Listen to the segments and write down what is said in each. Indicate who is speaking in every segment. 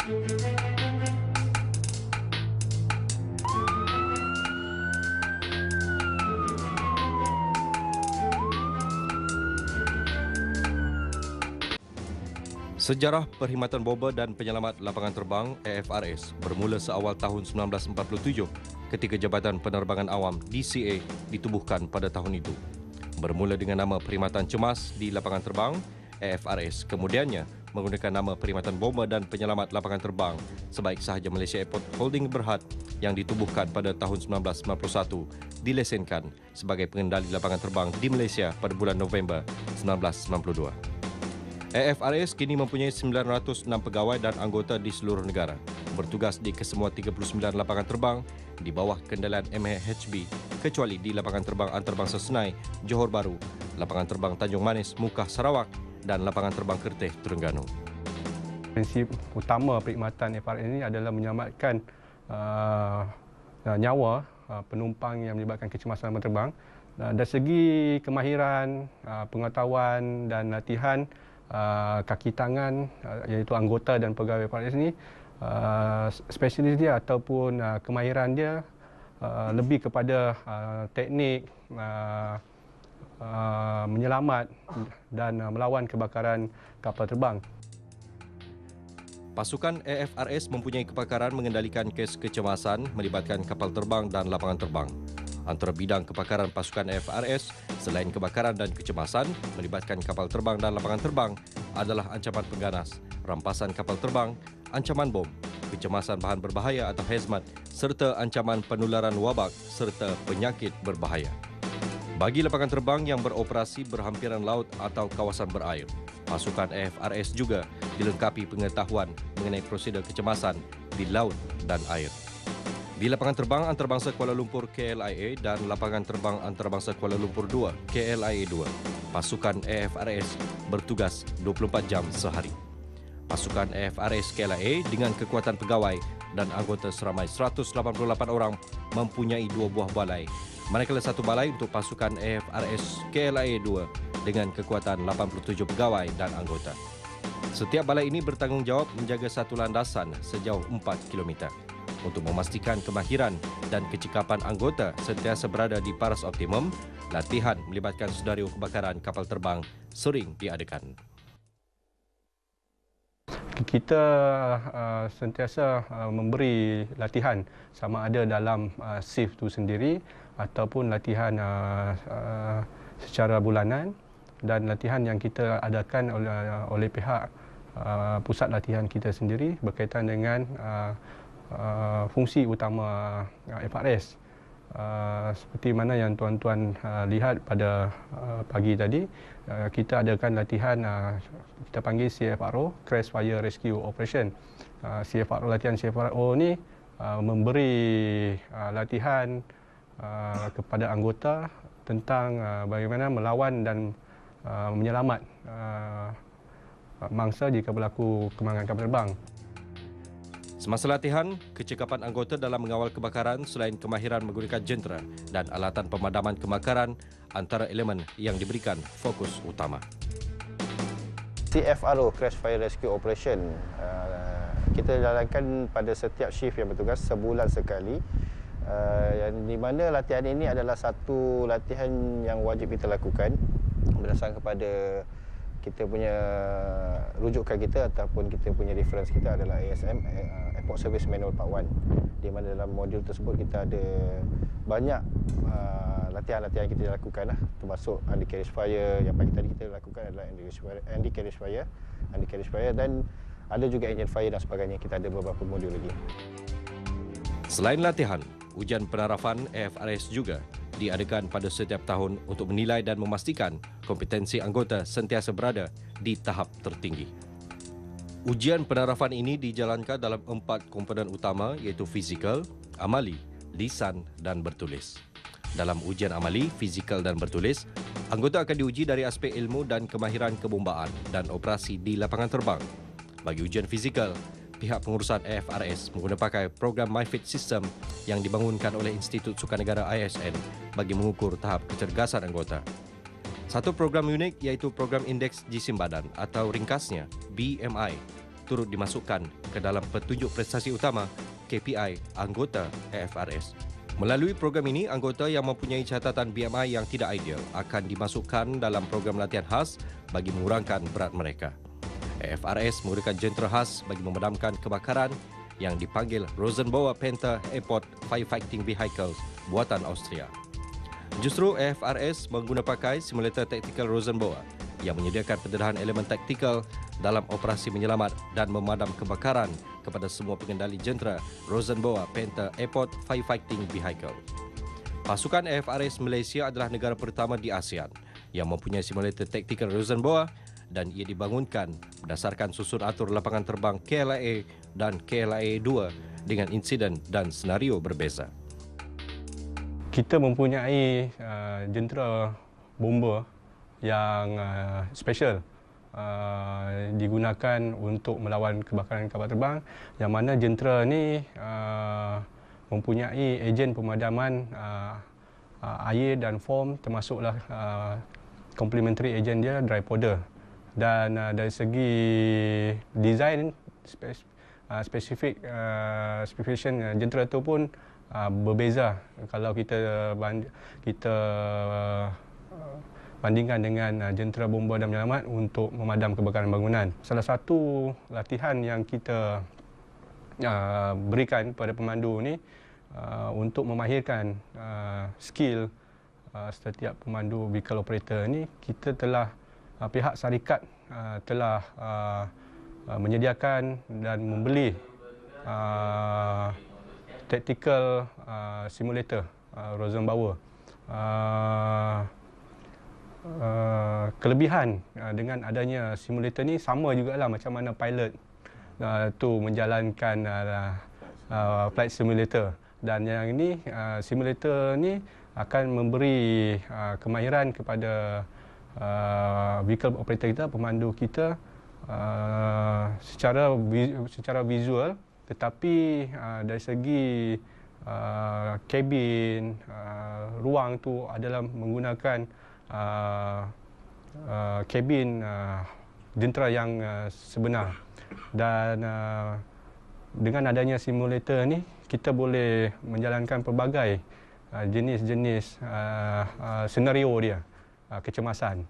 Speaker 1: Sejarah Perkhidmatan Bomba dan Penyelamat Lapangan Terbang AFRS bermula seawal tahun 1947 ketika Jabatan Penerbangan Awam DCA ditubuhkan pada tahun itu. Bermula dengan nama Perkhidmatan Cemas di Lapangan Terbang, AFRS kemudiannya menggunakan nama Perkhidmatan Bomba dan Penyelamat Lapangan Terbang sebaik sahaja Malaysia Airport Holding Berhad yang ditubuhkan pada tahun 1991 dilesenkan sebagai pengendali lapangan terbang di Malaysia pada bulan November 1992. AFRS kini mempunyai 906 pegawai dan anggota di seluruh negara, bertugas di kesemua 39 lapangan terbang di bawah kendalian MHB kecuali di Lapangan Terbang Antarabangsa Senai, Johor Bahru, Lapangan Terbang Tanjung Manis, Mukah, Sarawak dan Lapangan Terbang Kerteh, Terengganu.
Speaker 2: Prinsip utama perkhidmatan AFRS ini adalah menyelamatkan nyawa penumpang yang melibatkan kecemasan terbang. Dari segi kemahiran, pengetahuan dan latihan, kaki tangan iaitu anggota dan pegawai AFRS ini, spesialis dia ataupun kemahiran dia lebih kepada teknik menyelamat dan melawan kebakaran kapal terbang.
Speaker 1: Pasukan AFRS mempunyai kepakaran mengendalikan kes kecemasan melibatkan kapal terbang dan lapangan terbang. Antara bidang kepakaran pasukan AFRS selain kebakaran dan kecemasan melibatkan kapal terbang dan lapangan terbang adalah ancaman pengganas, rampasan kapal terbang, ancaman bom, kecemasan bahan berbahaya atau hazmat serta ancaman penularan wabak serta penyakit berbahaya. Bagi lapangan terbang yang beroperasi berhampiran laut atau kawasan berair, pasukan AFRS juga dilengkapi pengetahuan mengenai prosedur kecemasan di laut dan air. Di Lapangan Terbang Antarabangsa Kuala Lumpur KLIA dan Lapangan Terbang Antarabangsa Kuala Lumpur 2 KLIA 2, pasukan AFRS bertugas 24 jam sehari. Pasukan AFRS KLIA dengan kekuatan pegawai dan anggota seramai 188 orang mempunyai 2 buah balai, manakala satu balai untuk pasukan AFRS KLIA 2 dengan kekuatan 87 pegawai dan anggota. Setiap balai ini bertanggungjawab menjaga satu landasan sejauh 4 km. Untuk memastikan kemahiran dan kecekapan anggota sentiasa berada di paras optimum, latihan melibatkan senario kebakaran kapal terbang sering diadakan.
Speaker 2: Kita sentiasa memberi latihan sama ada dalam shift itu sendiri ataupun latihan secara bulanan, dan latihan yang kita adakan oleh pihak pusat latihan kita sendiri berkaitan dengan fungsi utama AFRS. Seperti mana yang tuan-tuan lihat pada pagi tadi, kita adakan latihan kita panggil CFRO, Crash Fire Rescue Operation. CFRO, latihan CFRO ni memberi latihan kepada anggota tentang bagaimana melawan dan menyelamat mangsa jika berlaku kemalangan kapal terbang.
Speaker 1: Semasa latihan, kecekapan anggota dalam mengawal kebakaran selain kemahiran menggunakan jentera dan alatan pemadaman kebakaran antara elemen yang diberikan fokus utama.
Speaker 3: CFRO, Crash Fire Rescue Operation, kita jalankan pada setiap shift yang bertugas sebulan sekali, di mana latihan ini adalah satu latihan yang wajib kita lakukan berdasarkan kepada kita punya rujukan kita ataupun kita punya reference kita adalah ASM, Airport Service Manual Part 1, di mana dalam modul tersebut kita ada banyak latihan-latihan kita lakukan termasuk anti-carriage fire. Yang pagi tadi kita lakukan adalah anti-carriage fire dan ada juga engine fire dan sebagainya. Kita ada beberapa modul lagi.
Speaker 1: Selain latihan, ujian penarafan AFRS juga diadakan pada setiap tahun untuk menilai dan memastikan kompetensi anggota sentiasa berada di tahap tertinggi. Ujian penarafan ini dijalankan dalam 4 komponen utama iaitu fizikal, amali, lisan dan bertulis. Dalam ujian amali, fizikal dan bertulis, anggota akan diuji dari aspek ilmu dan kemahiran kebombaan dan operasi di lapangan terbang. Bagi ujian fizikal, pihak pengurusan AFRS menggunakan pakai program MyFit System yang dibangunkan oleh Institut Sukan Negara ISN bagi mengukur tahap kecergasan anggota. Satu program unik iaitu program Indeks Jisim Badan atau ringkasnya BMI turut dimasukkan ke dalam petunjuk prestasi utama KPI anggota AFRS. Melalui program ini, anggota yang mempunyai catatan BMI yang tidak ideal akan dimasukkan dalam program latihan khas bagi mengurangkan berat mereka. AFRS menggunakan jentera khas bagi memadamkan kebakaran yang dipanggil Rosenbauer Panther Airport Firefighting Vehicles buatan Austria. Justru AFRS mengguna pakai simulator taktikal Rosenbauer yang menyediakan pendedahan elemen taktikal dalam operasi menyelamat dan memadam kebakaran kepada semua pengendali jentera Rosenbauer Panther Airport Firefighting Vehicle. Pasukan AFRS Malaysia adalah negara pertama di ASEAN yang mempunyai simulator taktikal Rosenbauer dan ia dibangunkan berdasarkan susun atur lapangan terbang KLIA dan KLIA 2 dengan insiden dan senario berbeza.
Speaker 2: Kita mempunyai jentera bomba yang special digunakan untuk melawan kebakaran kapal terbang, yang mana jentera ni mempunyai ejen pemadaman air dan foam, termasuklah complementary ejen dia dry powder. Dan dari segi design spesifik specification jentera itu pun berbeza kalau kita bandingkan dengan jentera bomba dan penyelamat untuk memadam kebakaran bangunan. Salah satu latihan yang kita berikan kepada pemandu ni untuk memahirkan skill setiap pemandu vehicle operator ni, kita telah pihak syarikat telah menyediakan dan membeli tactical simulator Rosenbauer. Kelebihan dengan adanya simulator ni sama jugalah macam mana pilot tu menjalankan flight simulator, dan yang ini simulator ni akan memberi kemahiran kepada vehicle operator kita, pemandu kita secara visual, tetapi dari segi kabin, ruang tu adalah menggunakan kabin jentera yang sebenar. Dan dengan adanya simulator ni, kita boleh menjalankan pelbagai jenis-jenis senario dia, kecemasan.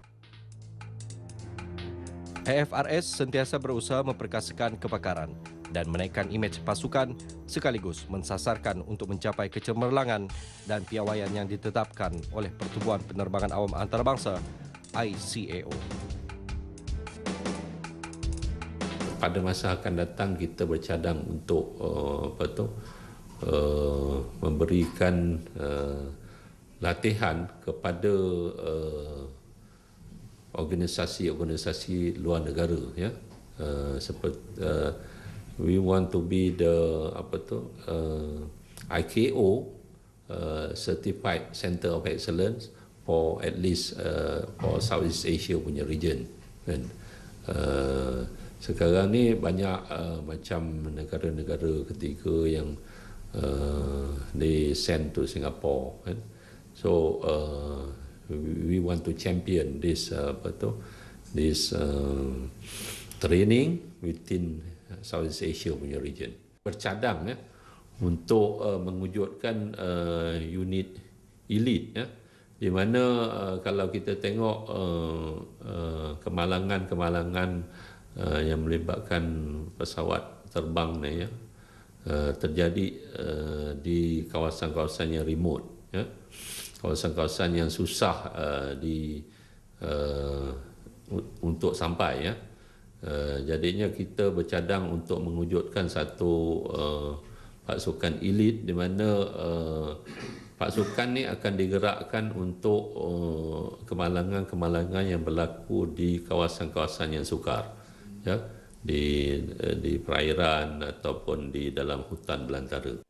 Speaker 1: AFRS sentiasa berusaha memperkasakan kebakaran dan menaikkan imej pasukan sekaligus mensasarkan untuk mencapai kecemerlangan dan piawaian yang ditetapkan oleh Pertubuhan Penerbangan Awam Antarabangsa ICAO.
Speaker 4: Pada masa akan datang kita bercadang untuk memberikan latihan kepada organisasi-organisasi luar negara, ya. We want to be the ICAO certified Center of Excellence for at least for Southeast Asia punya region, kan. Sekarang ni banyak macam negara-negara ketiga yang they send to Singapore, kan. So we want to champion this training within Southeast Asia punya region. Bercadang, ya, untuk mewujudkan unit elite, ya, di mana kalau kita tengok kemalangan yang melibatkan pesawat terbang ni, ya, terjadi di kawasan-kawasan yang remote, ya, kawasan-kawasan yang susah untuk sampai, ya. Jadinya kita bercadang untuk mewujudkan satu pasukan elit di mana pasukan ni akan digerakkan untuk kemalangan-kemalangan yang berlaku di kawasan-kawasan yang sukar, ya, di perairan ataupun di dalam hutan belantara.